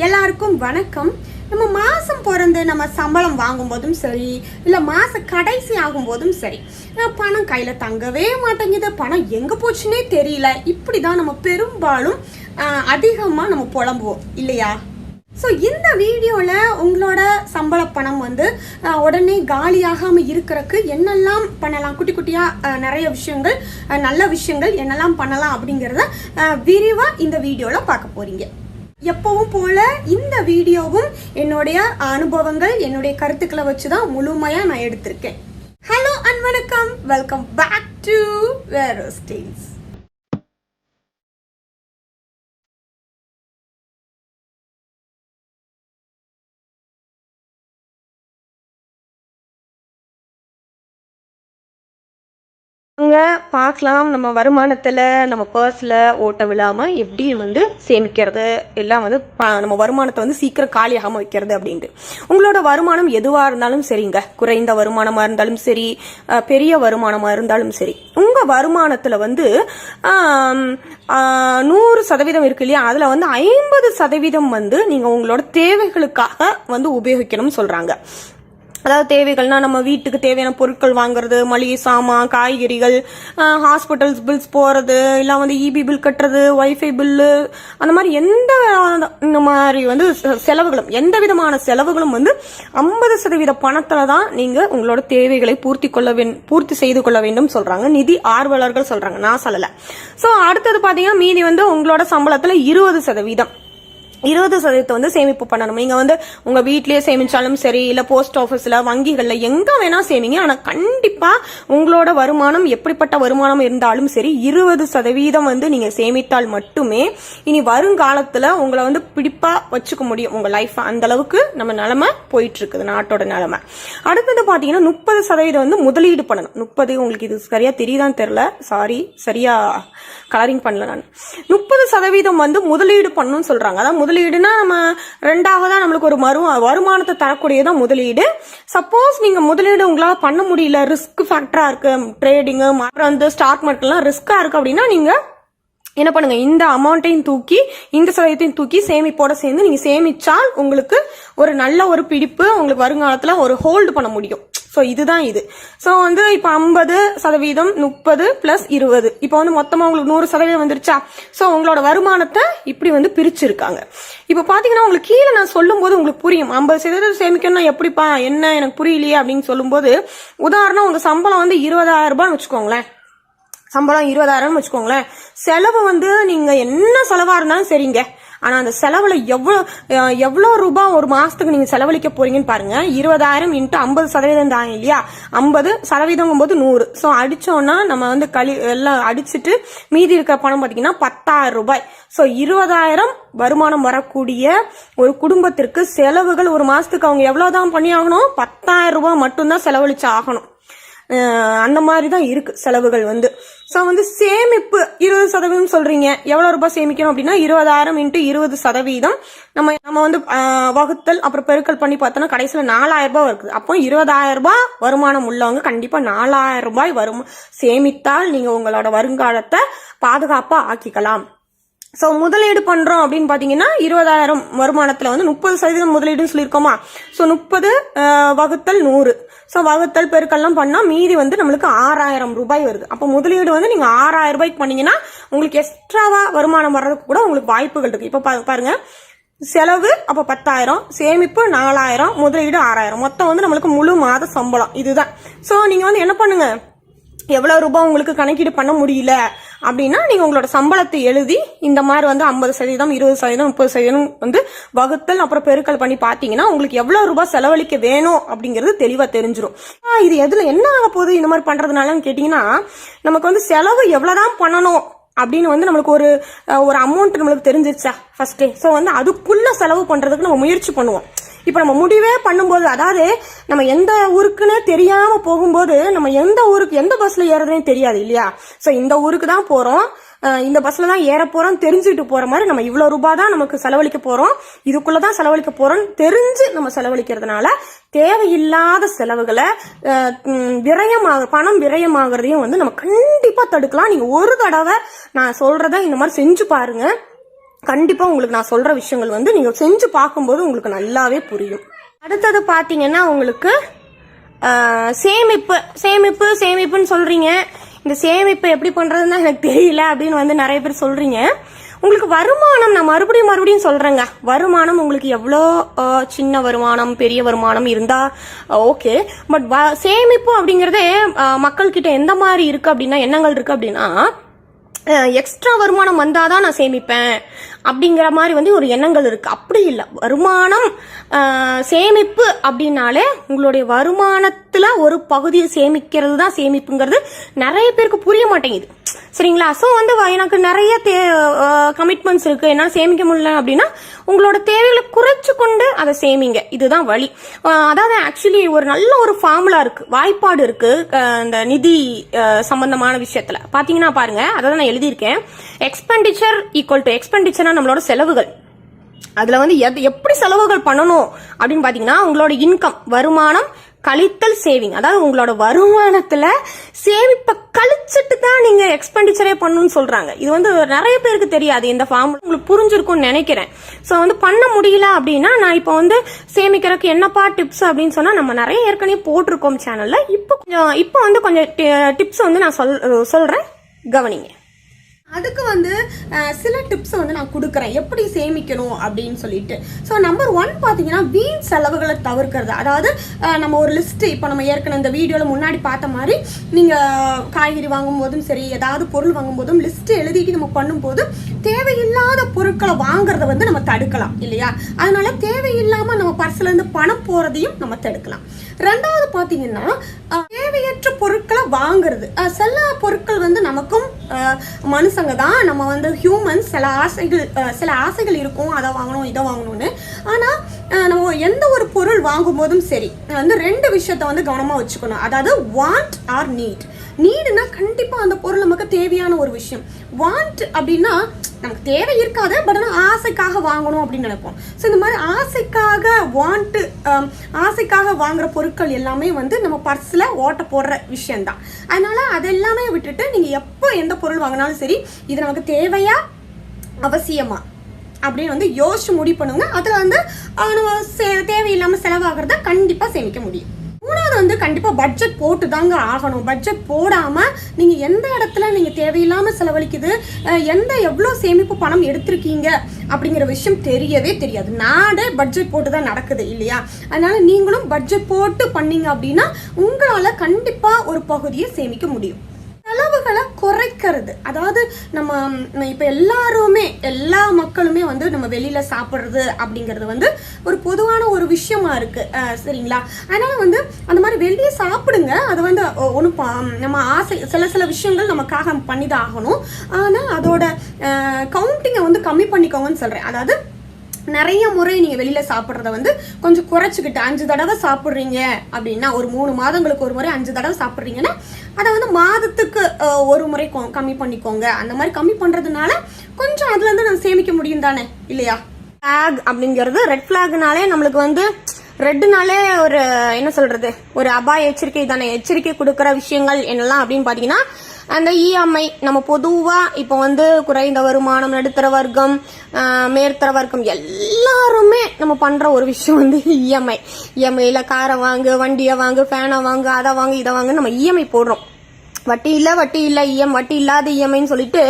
எல்லாருக்கும் வணக்கம். நம்ம மாசம் பிறந்து நம்ம சம்பளம் வாங்கும் போதும் சரி, இல்ல மாச கடைசி ஆகும் போதும் சரி, பணம் கையில தங்கவே மாட்டேங்குது, பணம் எங்க போச்சுன்னே தெரியல. இப்படிதான் நம்ம பெரும்பாலும் அதிகமா நம்ம புலம்புவோம் இல்லையா? ஸோ இந்த வீடியோவில் உங்களோட சம்பள பணம் வந்து உடனே காலியாகாமல் இருக்கிறதுக்கு என்னெல்லாம் பண்ணலாம், குட்டி குட்டியாக நிறைய விஷயங்கள், நல்ல விஷயங்கள் என்னெல்லாம் பண்ணலாம் அப்படிங்கிறத விரிவாக இந்த வீடியோவில் பார்க்க போறீங்க. எப்பவும் போல இந்த வீடியோவும் என்னுடைய அனுபவங்கள், என்னுடைய கருத்துக்களை வச்சுதான் முழுமையா நான் எடுத்திருக்கேன். ஹலோ அண்ட் வணக்கம், வெல்கம் பேக் டு வேரோஸ் டேல்ஸ். அங்கே பார்க்கலாம் நம்ம வருமானத்தில், நம்ம பர்ஸில் ஓட்ட விழாமல் எப்படி வந்து சேமிக்கிறது, எல்லாம் வந்து நம்ம வருமானத்தை வந்து சீக்கிரம் காலியாகாமல் வைக்கிறது அப்படின்ட்டு. உங்களோட வருமானம் எதுவாக இருந்தாலும் சரிங்க, குறைந்த வருமானமாக இருந்தாலும் சரி, பெரிய வருமானமாக இருந்தாலும் சரி, உங்கள் வருமானத்தில் வந்து 100% இருக்கு இல்லையா, அதில் வந்து 50% வந்து நீங்கள் உங்களோட தேவைகளுக்காக வந்து உபயோகிக்கணும்னு சொல்கிறாங்க. அதாவது தேவைகள்னா நம்ம வீட்டுக்கு தேவையான பொருட்கள் வாங்குறது, மளிகை சாமான், காய்கறிகள், ஹாஸ்பிட்டல்ஸ் பில்ஸ் போறது, இல்லை வந்து இபி பில் கட்டுறது, வைஃபை பில்லு, அந்த மாதிரி இந்த மாதிரி வந்து செலவுகளும், எந்த விதமான செலவுகளும் வந்து 50% பணத்துல தான் நீங்க உங்களோட தேவைகளை பூர்த்தி செய்து கொள்ள வேண்டும் சொல்றாங்க, நிதி ஆர்வலர்கள் சொல்றாங்க, நான் சொல்லல. சோ அடுத்தது பாத்தீங்கன்னா மீதி வந்து உங்களோட சம்பளத்துல 20% வந்து சேமிப்பு பண்ணணும். நீங்க வந்து உங்க வீட்லயே சேமிச்சாலும் சரி, இல்ல போஸ்ட் ஆபீஸ்ல, வங்கிகள்ல, எங்க வேணா சேமிங்க. ஆனா கண்டிப்பா உங்களோட வருமானம் எப்படிப்பட்ட வருமானம் இருந்தாலும் சரி 20% வந்து நீங்க சேமித்தால் மட்டுமே இனி வருங்காலத்துல உங்களை வந்து பிடிப்பா வச்சுக்க முடியும் உங்க லைஃப். அந்த அளவுக்கு நம்ம நிலைமை போயிட்டு இருக்குது, நாட்டோட நிலைமை. அடுத்தது பாத்தீங்கன்னா 30% வந்து முதலீடு பண்ணணும். 30 உங்களுக்கு இது சரியா தெரியுதான்னு தெரியல, சாரி, சரியா கலரிங் பண்ணல நான். 30% வந்து முதலீடு பண்ணணும்னு சொல்றாங்க. அதான் முதலீடுனா நம்ம ரெண்டாவதா நம்மளுக்கு ஒரு வருமானத்தை தரக்கூடியதான் முதலீடு. சப்போஸ் நீங்க முதலீடு உங்களால பண்ண முடியல, ரிஸ்க் ஃபேக்டரா இருக்கு, ட்ரேடிங் அப்புறம் வந்து ஸ்டாக் மார்க்கெட்லாம் ரிஸ்கா இருக்கு அப்படின்னா நீங்க என்ன பண்ணுங்க, இந்த அமௌண்ட்டையும் தூக்கி, இந்த சதவீதத்தையும் தூக்கி சேமிப்போட சேர்ந்து நீங்க சேமிச்சால் உங்களுக்கு ஒரு நல்ல ஒரு பிடிப்பு உங்களுக்கு வருங்காலத்துல ஒரு ஹோல்டு பண்ண முடியும். ஸோ இதுதான் இது. ஸோ வந்து இப்போ 50%, 30 + 20, இப்போ வந்து மொத்தமாக உங்களுக்கு 100% வந்துருச்சா? ஸோ உங்களோட வருமானத்தை இப்படி வந்து பிரிச்சிருக்காங்க. இப்போ பார்த்தீங்கன்னா உங்களுக்கு கீழே நான் சொல்லும் போது உங்களுக்கு புரியும். 50% சேமிக்கணும்னா எப்படிப்பா, என்ன எனக்கு புரியலையே அப்படின்னு சொல்லும்போது, உதாரணம் உங்க சம்பளம் வந்து 20,000 ரூபான்னு வச்சுக்கோங்களேன். சம்பளம் 20,000 வச்சுக்கோங்களேன். செலவு வந்து நீங்க என்ன செலவா இருந்தாலும் சரிங்க, ஆனா அந்த செலவுல எவ்வளவு ரூபாய் ஒரு மாசத்துக்கு நீங்க செலவழிக்க போறீங்கன்னு பாருங்க. 20,000 × 50% தான் இல்லையா, 50% போது 100. சோ அடிச்சோம்னா நம்ம வந்து எல்லாம் அடிச்சுட்டு மீதி இருக்கிற பணம் பாத்தீங்கன்னா 10,000 ரூபாய். சோ 20,000 வருமானம் வரக்கூடிய ஒரு குடும்பத்திற்கு செலவுகள் ஒரு மாசத்துக்கு அவங்க எவ்வளவுதான் பண்ணி ஆகணும், 10,000 ரூபாய் மட்டும்தான் செலவழிச்சு ஆகணும். அந்த மாதிரிதான் இருக்கு செலவுகள் வந்து. சோ வந்து சேமிப்பு 20% சொல்றீங்க, எவ்வளவு ரூபாய் சேமிக்கணும் அப்படின்னா 20,000 × 20% நம்ம வந்து வகுத்தல் அப்புறம் பெருக்கல் பண்ணி பார்த்தோம்னா கடைசியில 4,000 ரூபாய் இருக்குது. அப்போ 20,000 ரூபாய் வருமானம் உள்ளவங்க கண்டிப்பா 4,000 ரூபாய் சேமித்தால் நீங்க உங்களோட வருங்காலத்தை பாதுகாப்பா ஆக்கிக்கலாம். சோ முதலீடு பண்றோம் அப்படின்னு பாத்தீங்கன்னா 20,000 வருமானத்துல வந்து 30% முதலீடுன்னு சொல்லியிருக்கோமா. சோ 30 வகுத்தல் 100, சோ வகுத்தல் பெருக்கெல்லாம் பண்ணா மீதி வந்து நம்மளுக்கு 6,000 ரூபாய் வருது. அப்ப முதலீடு வந்து நீங்க 6,000 ரூபாய்க்கு பண்ணீங்கன்னா உங்களுக்கு எக்ஸ்ட்ராவா வருமானம் வர்றதுக்கு கூட உங்களுக்கு வாய்ப்புகள் இருக்கு. இப்ப பாருங்க, செலவு அப்ப 10,000, சேமிப்பு 4,000, முதலீடு 6,000, மொத்தம் வந்து நம்மளுக்கு முழு மாத சம்பளம் இதுதான். சோ நீங்க வந்து என்ன பண்ணுங்க, எவ்வளவு ரூபாய் உங்களுக்கு கணக்கீடு பண்ண முடியல அப்படின்னா நீங்க உங்களோட சம்பளத்தை எழுதி இந்த மாதிரி வந்து 50%, 20%, 30% வந்து வகுத்தல் அப்புறம் பெருக்கல் பண்ணி பாத்தீங்கன்னா உங்களுக்கு எவ்வளவு ரூபாய் செலவழிக்க வேணும் அப்படிங்கிறது தெளிவா தெரிஞ்சிடும். இது எதுல என்ன ஆக போகுது இந்த மாதிரி பண்றதுனால கேட்டீங்கன்னா, நமக்கு வந்து செலவு எவ்வளவுதான் பண்ணணும் அப்படின்னு வந்து நம்மளுக்கு ஒரு அமௌண்ட் நம்மளுக்கு தெரிஞ்சிருச்சா ஃபர்ஸ்டே. சோ வந்து அதுக்குள்ள செலவு பண்றதுக்கு நம்ம முயற்சி பண்ணுவோம். இப்ப நம்ம முடிவே பண்ணும்போது, அதாவது நம்ம எந்த ஊருக்குன்னு தெரியாம போகும்போது நம்ம எந்த பஸ்ல ஏறதுன்னு தெரியாது இல்லையா. சோ இந்த ஊருக்கு தான் போறோம், இந்த பஸ்ல தான் ஏற போறோம் தெரிஞ்சுட்டு போற மாதிரி நம்ம இவ்வளவு ரூபாய் தான் நமக்கு செலவழிக்க போறோம், இதுக்குள்ளதான் செலவழிக்க போறோம் தெரிஞ்சு நம்ம செலவழிக்கிறதுனால தேவையில்லாத செலவுகளை பணம் விரயமாகறதையும் வந்து நம்ம கண்டிப்பா தடுக்கலாம். நீங்க ஒரு தடவை நான் சொல்றத இந்த மாதிரி செஞ்சு பாருங்க. கண்டிப்பா உங்களுக்கு நான் சொல்ற விஷயங்கள் வந்து நீங்க செஞ்சு பார்க்கும்போது உங்களுக்கு நல்லாவே புரியும். அடுத்தது பாத்தீங்கன்னா உங்களுக்கு சேமிப்பு சேமிப்பு சேமிப்புன்னு சொல்றீங்க. இந்த சேமிப்பு எப்படி பண்றதுன்னு எனக்கு தெரியல அப்படின்னு வந்து நிறைய பேர் சொல்றீங்க. உங்களுக்கு வருமானம், நான் மறுபடியும் சொல்றேங்க, வருமானம் உங்களுக்கு எவ்வளோ சின்ன வருமானம் பெரிய வருமானம் இருந்தா ஓகே. பட் சேமிப்பு அப்படிங்கறதே மக்கள் கிட்ட எந்த மாதிரி இருக்கு அப்படின்னா, எண்ணங்கள் இருக்கு அப்படின்னா, எக்ஸ்ட்ரா வருமானம் வந்தாதான் நான் சேமிப்பேன் அப்படிங்கிற மாதிரி வந்து ஒரு எண்ணங்கள் இருக்கு. அப்படி இல்லை. வருமானம் சேமிப்பு அப்படின்னாலே உங்களுடைய வருமானத்துல ஒரு பகுதியை சேமிக்கிறது தான் சேமிப்புங்கிறது நிறைய பேருக்கு புரிய மாட்டேங்குது. சரிங்களா? ஸோ வந்து எனக்கு நிறைய கமிட்மெண்ட்ஸ் இருக்கு, என்னால் சேமிக்க முடியல அப்படின்னா உங்களோட தேவைகளை குறைச்சு கொண்டு அதை சேமிங்க. இதுதான் வழி. அதாவது ஆக்சுவலி ஒரு நல்ல ஒரு ஃபார்முலா இருக்கு, வாய்ப்பாடு இருக்கு இந்த நிதி சம்பந்தமான விஷயத்துல. பாத்தீங்கன்னா பாருங்க, அதாவது நான் எழுதியிருக்கேன், எக்ஸ்பெண்டிச்சர் ஈக்குவல் டு எக்ஸ்பெண்டிச்சர்னா நம்மளோட செலவுகள். அதுல வந்து எப்படி செலவுகள் பண்ணணும் அப்படின்னு பாத்தீங்கன்னா, உங்களோட இன்கம் வருமானம் கழித்தல் சேவிங். அதாவது உங்களோட வருமானத்துல சேமிப்பை கழிச்சிட்டு தான் நீங்க எக்ஸ்பெண்டிச்சரே பண்ணணும்னு சொல்றாங்க. இது வந்து நிறைய பேருக்கு தெரியாது. இந்த ஃபார்முலா உங்களுக்கு புரிஞ்சிருக்கும்னு நினைக்கிறேன். ஸோ வந்து பண்ண முடியல அப்படின்னா, நான் இப்போ வந்து சேமிக்கிறதுக்கு என்னப்பா டிப்ஸ் அப்படின்னு சொன்னா நம்ம நிறைய ஏற்கனவே போட்டிருக்கோம் சேனல்ல. இப்போ வந்து கொஞ்சம் டிப்ஸ் வந்து நான் சொல்றேன், கவனிங்க. அதுக்கு வந்து சில டிப்ஸ் வந்து நான் கொடுக்குறேன் எப்படி சேமிக்கணும் அப்படின்னு சொல்லிட்டு. ஸோ நம்பர் 1 பார்த்தீங்கன்னா, வீண் செலவுகளை தவிர்க்கிறது. அதாவது நம்ம ஒரு லிஸ்ட், இப்போ நம்ம ஏற்கனவே இந்த வீடியோவில் முன்னாடி பார்த்த மாதிரி, நீங்கள் காய்கறி வாங்கும் போதும் சரி, ஏதாவது பொருள் வாங்கும் போதும் லிஸ்ட் எழுதிட்டு நம்ம பண்ணும்போது தேவையில்லாத பொருட்களை வாங்குறத வந்து நம்ம தடுக்கலாம் இல்லையா? அதனால தேவையில்லாமல் நம்ம பர்ஸ்ல இருந்து பணம் போறதையும் நம்ம தடுக்கலாம். ரெண்டாவது பார்த்தீங்கன்னா, தேவையற்ற பொருட்களை வாங்குறது. சில பொருட்கள் வந்து நமக்கும் மனுஷங்க தான், நம்ம வந்து ஹியூமன்ஸ், சில ஆசைகள் இருக்கும், அதை வாங்கணும் இதை வாங்கணும்னு. ஆனால் நம்ம எந்த ஒரு பொருள் வாங்கும் போதும் சரி வந்து 2 விஷயத்த வந்து கவனமாக வச்சுக்கணும். அதாவது வாண்ட் ஆர் நீட். நீடுனா கண்டிப்பாக அந்த பொருள் நமக்கு தேவையான ஒரு விஷயம். வாண்ட் அப்படின்னா நமக்கு தேவை இருக்காது, பட் ஆனால் ஆசைக்காக வாங்கணும் அப்படின்னு நினைப்போம். ஸோ இந்த மாதிரி ஆசைக்காக வாங்குற பொருட்கள் எல்லாமே வந்து நம்ம பர்ஸில் ஓட்ட போடுற விஷயம்தான். அதனால அதெல்லாமே விட்டுட்டு நீங்கள் எப்போ எந்த பொருள் வாங்கினாலும் சரி, இது நமக்கு தேவையா அவசியமா அப்படின்னு வந்து யோசிச்சு முடிவு பண்ணுங்க. அதில் வந்து நம்ம தேவையில்லாமல் செலவாகிறத கண்டிப்பாக சேமிக்க முடியும். மூணாவது வந்து கண்டிப்பா பட்ஜெட் போட்டு தாங்க ஆகணும். பட்ஜெட் போடாம நீங்க எந்த இடத்துல நீங்க தேவையில்லாம செலவழிக்குது, எவ்வளவு சேமிப்பு பணம் எடுத்திருக்கீங்க அப்படிங்கிற விஷயம் தெரியவே தெரியாது. நாடே பட்ஜெட் போட்டு தான் நடக்குது இல்லையா? அதனால நீங்களும் பட்ஜெட் போட்டு பண்ணீங்க அப்படின்னா உங்களால கண்டிப்பா ஒரு பகுதியை சேமிக்க முடியும். செலவுகளை குறைக்கிறது. அதாவது நம்ம இப்ப எல்லா மக்களுமே வந்து நம்ம வெளியில சாப்பிடுறது அப்படிங்கிறது வந்து ஒரு பொதுவான ஒரு விஷயமா இருக்கு. சரிங்களா? அதனால வந்து அந்த மாதிரி வெளியே சாப்பிடுங்க. அது வந்து ஒன்றும் நம்ம ஆசை, சில விஷயங்கள் நமக்காக பண்ணிதான் ஆகணும். ஆனா அதோட கவுண்டிங்கை வந்து கம்மி பண்ணிக்கோங்கன்னு சொல்றேன். அதாவது நிறைய முறை நீங்க வெளியில சாப்பிட்றத வந்து கொஞ்சம் குறைச்சிக்கிட்டு 5 தடவை சாப்பிட்றீங்க அப்படின்னா, ஒரு 3 மாதங்களுக்கு ஒரு முறை 5 தடவை சாப்பிட்றீங்கன்னா அதை வந்து மாதத்துக்கு ஒரு முறை கம்மி பண்ணிக்கோங்க. அந்த மாதிரி கம்மி பண்றதுனால கொஞ்சம் அதுல இருந்து நம்ம சேமிக்க முடியும் தானே இல்லையா? ஃபிளாக் அப்படிங்கிறது, ரெட் ஃபிளாக்னாலே நம்மளுக்கு வந்து ரெட்னாலே ஒரு என்ன சொல்றது, ஒரு அபாய எச்சரிக்கை தானே. எச்சரிக்கை கொடுக்கற விஷயங்கள் என்னெல்லாம் அப்படின்னு பாத்தீங்கன்னா, அந்த இஎம்ஐ. நம்ம பொதுவா இப்போ வந்து குறைந்த வருமானம், நடுத்தர வர்க்கம், மேற்தர வர்க்கம் எல்லாருமே நம்ம பண்ற ஒரு விஷயம் வந்து இஎம்ஐல காரை வாங்கு, வண்டியை வாங்கு, ஃபேனை வாங்கு, அதை வாங்கு, இதை வாங்கு, நம்ம இஎம்ஐ போடுறோம். வட்டி இல்ல வட்டி இல்லாத இஎம்ஐன்னு சொல்லிட்டு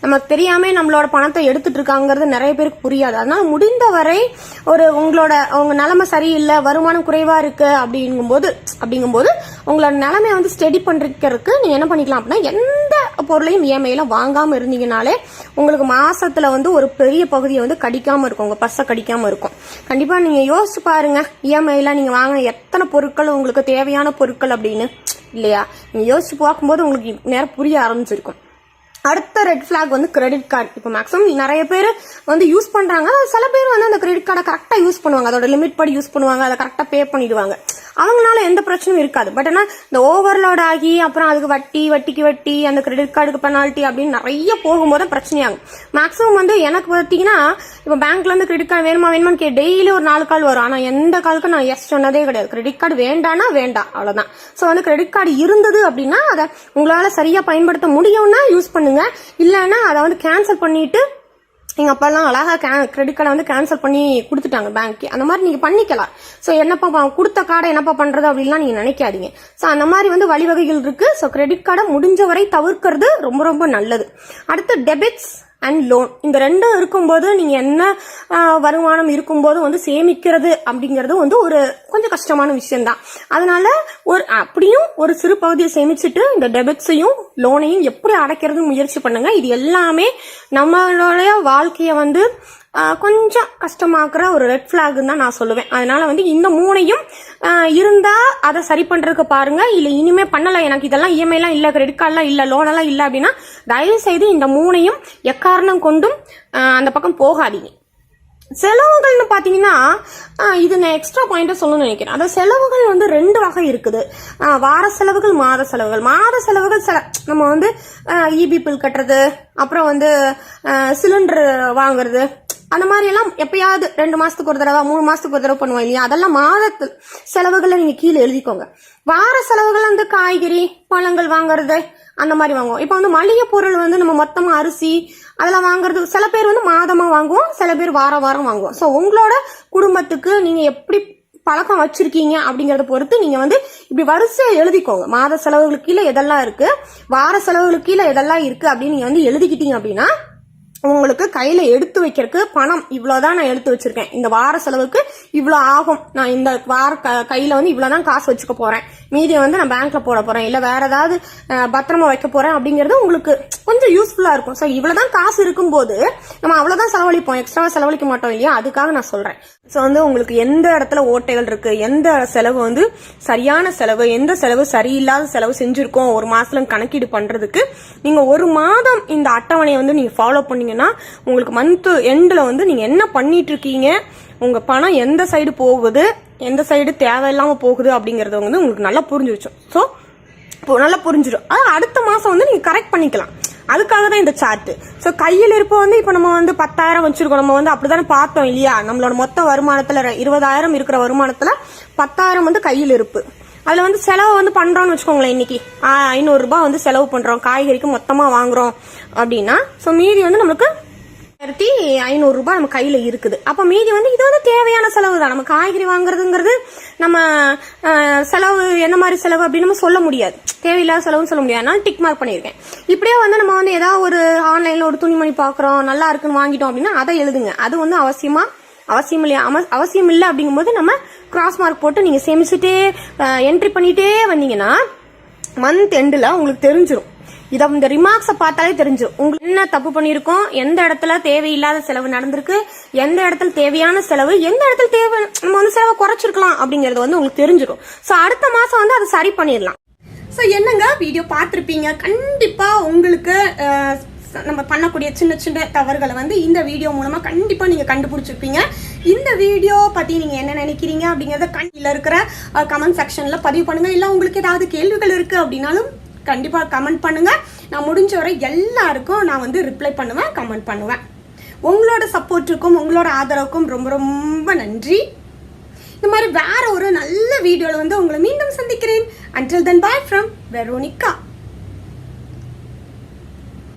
நமக்கு தெரியாம நம்மளோட பணத்தை எடுத்துட்டு இருக்காங்கிறது நிறைய பேருக்கு புரியாது. அதனால முடிந்த வரை உங்க நிலைமை சரியில்லை, வருமானம் குறைவா இருக்கு அப்படிங்கும்போது உங்களோட நிலைமையை வந்து ஸ்டெடி பண்றதுக்கு நீங்க என்ன பண்ணிக்கலாம் அப்படின்னா, எந்த பொருளையும் இஎம்ஐல வாங்காம இருந்தீங்கனாலே உங்களுக்கு மாசத்துல வந்து ஒரு பெரிய பகுதியை வந்து கடிக்காம இருக்கும், உங்க பர்ஸை கடிக்காம இருக்கும். கண்டிப்பா நீங்க யோசிச்சு பாருங்க, இஎம்ஐல நீங்க வாங்கின எத்தனை பொருட்கள் உங்களுக்கு தேவையான பொருட்கள் அப்படின்னு இல்லையா? நீங்க யோசிச்சு பார்க்கும்போது உங்களுக்கு நேரம் புரிய ஆரம்பிச்சிருக்கும். அடுத்த ரெட் ஃபிளாக் வந்து கிரெடிட் கார்டு. இப்போ மேக்ஸிமம் நிறைய பேர் வந்து யூஸ் பண்றாங்க. சில பேர் வந்து அந்த கிரெடிட் கார்டை கரெக்டா யூஸ் பண்ணுவாங்க, அதோட லிமிட் படி யூஸ் பண்ணுவாங்க, அதை கரெக்டா பே பண்ணிடுவாங்க. அவங்களால எந்த பிரச்சனையும் இருக்காது. பட் ஆனால் இந்த ஓவர்லோட் ஆகி அப்புறம் அதுக்கு வட்டிக்கு வட்டி, அந்த கிரெடிட் கார்டுக்கு பெனால்ட்டி அப்படின்னு நிறைய போகும்போது பிரச்சனையாகும். மேக்ஸிமம் வந்து எனக்கு பார்த்தீங்கன்னா, இப்போ பேங்க்ல இருந்து கிரெடிட் கார்டு வேணுமான்னு டெய்லி ஒரு 4 கால் வரும். ஆனா எந்த காலுக்கு நான் எஸ் சொன்னதே கிடையாது. கிரெடிட் கார்டு வேண்டானா வேண்டாம், அவ்வளவுதான். ஸோ வந்து கிரெடிட் கார்டு இருந்தது அப்படின்னா அதை உங்களால சரியா பயன்படுத்த முடியும்னா யூஸ் பண்ணுங்க, இல்லைன்னா அதை வந்து கேன்சல் பண்ணிட்டு எங்கள் அப்பாலாம் அழகாக கிரெடிட் கார்டை வந்து கேன்சல் பண்ணி கொடுத்துட்டாங்க பேங்க்கு. அந்த மாதிரி நீங்கள் பண்ணிக்கலாம். ஸோ என்னப்பா கொடுத்த கார்டை என்னப்பா பண்ணுறது அப்படின்லாம் நீங்கள் நினைக்காதீங்க. ஸோ அந்த மாதிரி வந்து வழிவகைகள் இருக்குது. ஸோ கிரெடிட் கார்டை முடிஞ்ச வரை தவிர்க்கிறது ரொம்ப ரொம்ப நல்லது. அடுத்து டெபிட்ஸ் அண்ட் லோன், இந்த ரெண்டும் இருக்கும்போது நீங்கள் என்ன வருமானம் இருக்கும்போது வந்து சேமிக்கிறது அப்படிங்கிறது வந்து ஒரு கொஞ்சம் கஷ்டமான விஷயம்தான். அதனால அப்படியும் ஒரு சிறு பகுதியை சேமிச்சுட்டு இந்த டெபிட்ஸையும் லோனையும் எப்படி அடைக்கிறது முயற்சி பண்ணுங்க. இது எல்லாமே நம்மளுடைய வாழ்க்கையை வந்து கொஞ்சம் கஷ்டமாக்குற ஒரு ரெட் ஃபிளாக்னு தான் நான் சொல்லுவேன். அதனால வந்து இந்த 3ஐயும் இருந்தா அதை சரி பண்றதுக்கு பாருங்க. இல்ல இனிமே பண்ணல, எனக்கு இதெல்லாம் இஎம்ஐலாம் இல்ல, கிரெடிட் கார்டெல்லாம் இல்ல, லோனெல்லாம் இல்ல அப்படின்னா தயவு செய்து இந்த 3ஐயும் எக்காரணம் கொண்டும் அந்த பக்கம் போகாதீங்க. செலவுகள்னு பாத்தீங்கன்னா இது நான் எக்ஸ்ட்ரா பாயிண்டா சொல்லணும்னு நினைக்கிறேன். அந்த செலவுகள் வந்து 2 வகை இருக்குது. வார செலவுகள், மாத செலவுகள். மாத செலவுகள் நம்ம வந்து இபி பில் கட்டுறது, அப்புறம் வந்து சிலிண்டர் வாங்குறது, அந்த மாதிரி எல்லாம் எப்பயாவது 2 மாசத்துக்கு ஒரு தடவை 3 மாசத்துக்கு ஒரு தடவை பண்ணுவோம் இல்லையா, அதெல்லாம் மாத செலவுகளை நீங்க கீழே எழுதிக்கோங்க. வார செலவுகள் வந்து காய்கறி பழங்கள் வாங்குறது அந்த மாதிரி வாங்குவோம். இப்ப வந்து மளிகை பொருள் வந்து நம்ம மொத்தமா அரிசி அதெல்லாம் வாங்குறது சில பேர் வந்து மாதமா வாங்குவோம், சில பேர் வாரம் வாங்குவோம். ஸோ உங்களோட குடும்பத்துக்கு நீங்க எப்படி பழக்கம் வச்சிருக்கீங்க அப்படிங்கறத பொறுத்து நீங்க வந்து இப்படி வரிசையா எழுதிக்கோங்க. மாத செலவுகளுக்கு கீழே எதெல்லாம் இருக்கு, வார செலவுகளுக்கு கீழே எதெல்லாம் இருக்கு அப்படின்னு நீங்க வந்து எழுதிக்கிட்டீங்க அப்படின்னா உங்களுக்கு கையில எடுத்து வைக்கிறதுக்கு பணம் இவ்வளவுதான் நான் எடுத்து வச்சிருக்கேன், இந்த வார செலவுக்கு இவ்வளவு ஆகும், நான் இந்த வார கையில வந்து இவ்வளவுதான் காசு வச்சுக்க போறேன், மீதியை வந்து நான் பேங்க்ல போட போறேன், இல்ல வேற ஏதாவது பத்திரமா வைக்க போறேன் அப்படிங்கிறது உங்களுக்கு கொஞ்சம் யூஸ்ஃபுல்லா இருக்கும். ஸோ இவ்வளவுதான் காசு இருக்கும்போது நம்ம அவ்வளவுதான் செலவழிப்போம், எக்ஸ்ட்ரா செலவழிக்க மாட்டோம் இல்லையா, அதுக்காக நான் சொல்றேன். ஸோ வந்து உங்களுக்கு எந்த இடத்துல ஓட்டைகள் இருக்கு, எந்த செலவு வந்து சரியான செலவு, எந்த செலவு சரியில்லாத செலவு செஞ்சிருக்கோம் ஒரு மாசத்துல கணக்கீடு பண்றதுக்கு நீங்க ஒரு மாதம் இந்த அட்டவணையை வந்து நீங்க ஃபாலோ பண்ணீங்கன்னா உங்களுக்கு மந்த் எண்ட்ல வந்து நீங்க என்ன பண்ணிட்டு இருக்கீங்க, உங்க பணம் எந்த சைடு போகுது, எந்த சைடு தேவையில்லாம போகுது அப்படிங்கறது வந்து உங்களுக்கு நல்லா புரிஞ்சிருச்சு. ஸோ நல்லா புரிஞ்சிடும். அது அடுத்த மாசம் வந்து நீங்க கரெக்ட் பண்ணிக்கலாம். அதுக்காக தான் இந்த சார்ட். ஸோ கையில் இருப்ப வந்து இப்ப நம்ம வந்து 10,000 வச்சிருக்கோம், நம்ம வந்து அப்படித்தானே பார்த்தோம் இல்லையா, நம்மளோட மொத்த வருமானத்துல 20,000 இருக்கிற வருமானத்துல 10,000 வந்து கையில் இருப்பு. அதுல வந்து செலவு வந்து பண்றோம்னு வச்சுக்கோங்களேன், இன்னைக்கு 500 ரூபாய் வந்து செலவு பண்றோம், காய்கறிக்கு மொத்தமா வாங்குறோம் அப்படின்னா ஸோ மீதி வந்து நமக்கு 1,500 ரூபாய் நம்ம கையில இருக்குது. அப்ப மீதி வந்து இது வந்து தேவையான செலவு தான். நம்ம காய்கறி வாங்குறதுங்கிறது நம்ம செலவு என்ன மாதிரி செலவு அப்படின்னு நம்ம சொல்ல முடியாது, தேவையில்லாத செலவுன்னு சொல்ல முடியாது. அதனால டிக் மார்க் பண்ணியிருக்கேன். இப்படியே வந்து நம்ம வந்து ஏதாவது ஒரு ஆன்லைன்ல ஒரு துணிமணி பாக்குறோம், நல்லா இருக்குன்னு வாங்கிட்டோம் அப்படின்னா அதை எழுதுங்க. அது வந்து அவசியம் இல்லை அப்படிங்கும்போது நம்ம கிராஸ் மார்க் போட்டு நீங்க சேமிச்சுட்டே என்ட்ரி பண்ணிட்டே வந்தீங்கன்னா மந்த் எண்ட்ல உங்களுக்கு தெரிஞ்சிடும். இந்த ரிமார்க்ஸை பார்த்தாலே தெரிஞ்சிடும் உங்களுக்கு என்ன தப்பு பண்ணிருக்கோம், எந்த இடத்துல தேவையில்லாத செலவு நடந்திருக்கு, எந்த இடத்துல தேவையான செலவு, எந்த இடத்துல தேவை நம்ம வந்து செலவை குறைச்சிருக்கலாம் அப்படிங்கறது வந்து உங்களுக்கு தெரிஞ்சிடும். ஸோ அடுத்த மாசம் வந்து அதை சரி பண்ணிடலாம். ஸோ என்னங்க வீடியோ பார்த்துருப்பீங்க, கண்டிப்பா உங்களுக்கு நம்ம பண்ணக்கூடிய சின்ன சின்ன தவறுகளை வந்து இந்த வீடியோ மூலமா கண்டிப்பா நீங்க கண்டுபிடிச்சிருப்பீங்க. இந்த வீடியோ பத்தி நீங்க என்ன நினைக்கிறீங்க அப்படிங்கறத கீழ இருக்கிற கமெண்ட் செக்ஷன்ல பதிவு பண்ணுங்க. இல்ல உங்களுக்கு ஏதாவது கேள்விகள் இருக்கு அப்படின்னாலும் கண்டிப்பா கமெண்ட் பண்ணுங்க. நான் முடிஞ்ச வரை எல்லாருக்கும் நான் வந்து ரிப்ளை பண்ணுவேன், கமெண்ட் பண்ணுவேன். உங்களோட சப்போர்ட்டுக்கும் உங்களோட ஆதரவுக்கும் ரொம்ப ரொம்ப நன்றி. இந்த மாதிரி வேற ஒரு நல்ல வீடியோல வந்து உங்களை மீண்டும் சந்திக்கிறேன். Until then, bye from Veronica.